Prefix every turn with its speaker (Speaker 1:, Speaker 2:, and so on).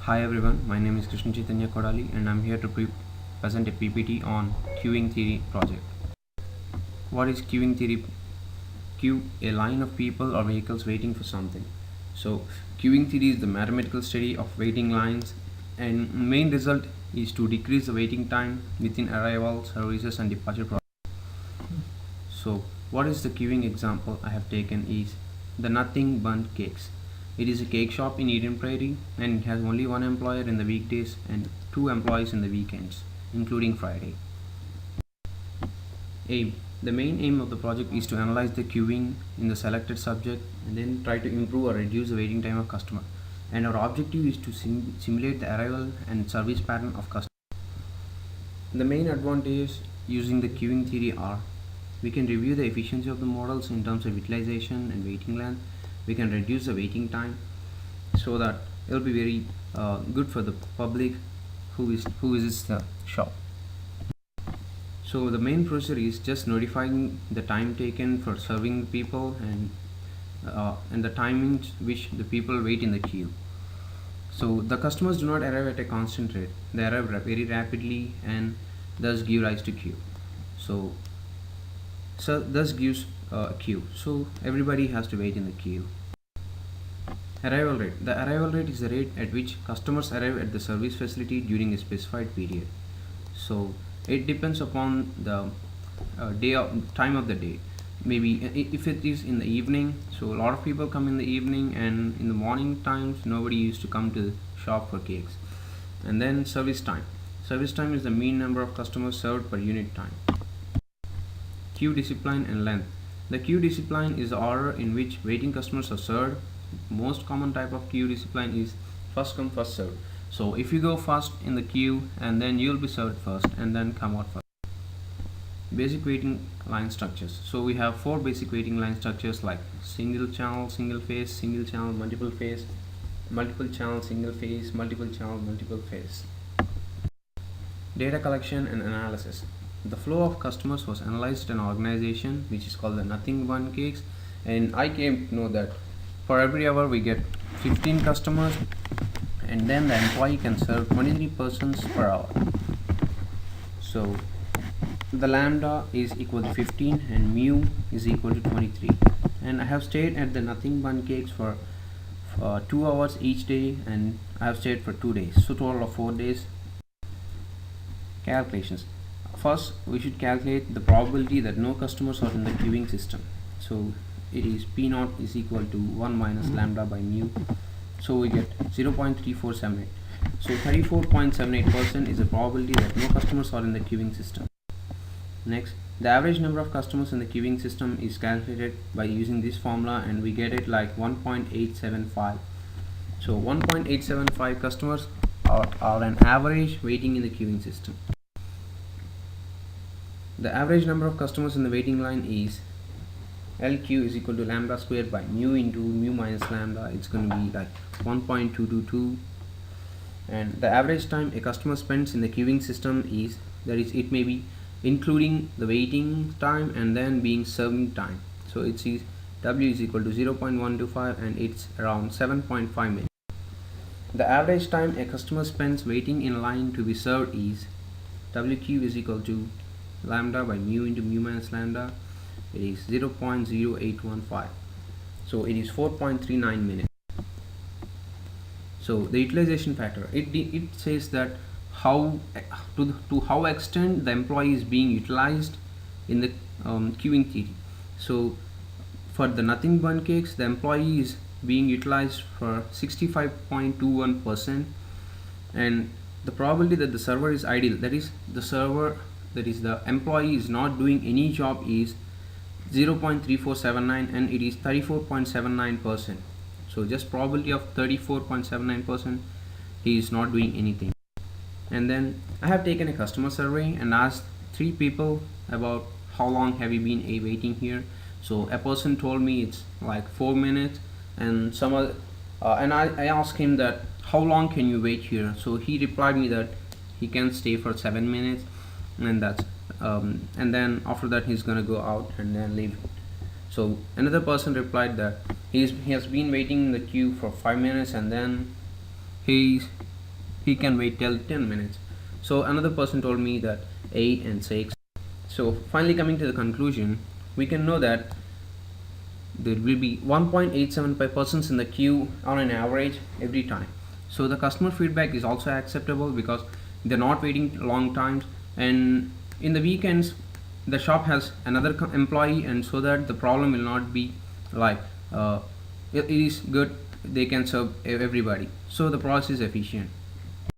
Speaker 1: Hi everyone, my name is Krishna Chaitanya Kodali and I'm here to present a PPT on queuing theory project. What is queuing theory? Queue, a line of people or vehicles waiting for something. So queuing theory is the mathematical study of waiting lines, and main result is to decrease the waiting time within arrival, services and departure process. So what is the queuing example I have taken is the Nothing Bundt Cakes. It is a cake shop in Eden Prairie and it has only one employer in the weekdays and two employees in the weekends, including Friday. Aim. The main aim of the project is to analyze the queuing in the selected subject and then try to improve or reduce the waiting time of customer. And our objective is to simulate the arrival and service pattern of customer. The main advantages using the queuing theory are we can review the efficiency of the models in terms of utilization and waiting length. We can reduce the waiting time so that it will be very good for the public who visits the shop. So the main procedure is just notifying the time taken for serving people and the timings which the people wait in the queue. So the customers do not arrive at a constant rate; they arrive very rapidly and thus give rise to queue. So thus gives a queue. So everybody has to wait in the queue. Arrival rate. The arrival rate is the rate at which customers arrive at the service facility during a specified period. So it depends upon the time of the day. Maybe if it is in the evening, so a lot of people come in the evening, and in the morning times nobody used to come to the shop for cakes. And then service time. Service time is the mean number of customers served per unit time. Queue discipline and length. The queue discipline is the order in which waiting customers are served. Most common type of queue discipline is first come first served. So if you go first in the queue, and then you'll be served first and then come out first. Basic waiting line structures. So we have four basic waiting line structures like single channel, single phase, single channel, multiple phase, multiple channel, single phase, multiple channel, multiple phase. Data collection and analysis. The flow of customers was analyzed in an organization which is called the Nothing Bundt Cakes, and I came to know that for every hour we get 15 customers, and then the employee can serve 23 persons per hour. So the lambda is equal to 15 and mu is equal to 23, and I have stayed at the Nothing Bundt Cakes for 2 hours each day, and I have stayed for 2 days, so total of 4 days. Calculations. First we should calculate the probability that no customers are in the queuing system. So it is P0 is equal to 1 minus lambda by mu, so we get 0.3478. So 34.78% is the probability that no customers are in the queuing system. Next, the average number of customers in the queuing system is calculated by using this formula, and we get it like 1.875. So 1.875 customers are an average waiting in the queuing system. The average number of customers in the waiting line is LQ is equal to lambda squared by mu into mu minus lambda. It's going to be like 1.222, and the average time a customer spends in the queuing system is, that is, it may be including the waiting time and then being serving time. So it is W is equal to 0.125 and it's around 7.5 minutes. The average time a customer spends waiting in line to be served is WQ is equal to lambda by mu into mu minus lambda. It is 0.0815, so it is 4.39 minutes. So the utilization factor, it says that how to how extent the employee is being utilized in the queuing theory. So for the Nothing Bundt Cakes, the employee is being utilized for 65.21%, and the probability that the server is idle, that is the employee is not doing any job, is 0.3479, and it is 34.79%. So just probability of 34.79%, he is not doing anything. And then I have taken a customer survey and asked 3 people about how long have you been waiting here. So a person told me it's like 4 minutes, and I asked him that how long can you wait here. So he replied me that he can stay for 7 minutes, and that's and then after that he's gonna go out and then leave. So another person replied that he has been waiting in the queue for 5 minutes, and then he he can wait till 10 minutes. So another person told me that 8 and 6. So finally coming to the conclusion, we can know that there will be 1.875 persons in the queue on an average every time. So the customer feedback is also acceptable because they're not waiting long times, and in the weekends the shop has another employee, and so that the problem will not be like it is good, they can serve everybody, so the process is efficient.